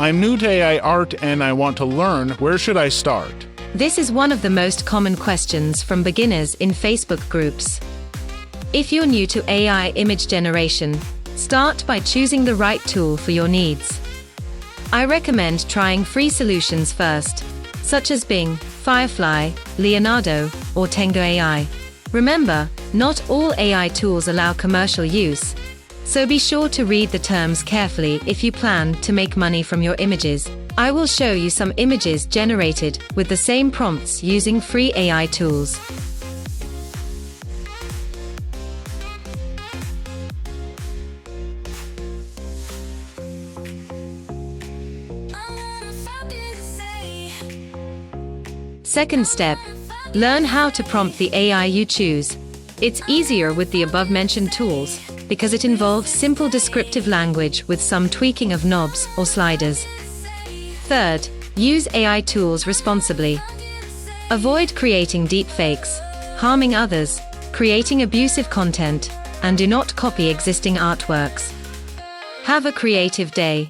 I'm new to AI art and I want to learn. Where should I start? This is one of the most common questions from beginners in Facebook groups. If you're new to AI image generation, start by choosing the right tool for your needs. I recommend trying free solutions first, such as Bing, Firefly, Leonardo, or Tengo AI. Remember, not all AI tools allow commercial use, so be sure to read the terms carefully if you plan to make money from your images. I will show you some images generated with the same prompts using free AI tools. Second step, learn how to prompt the AI you choose. It's easier with the above-mentioned tools because it involves simple descriptive language with some tweaking of knobs or sliders. Third, use AI tools responsibly. Avoid creating deepfakes, harming others, creating abusive content, and do not copy existing artworks. Have a creative day.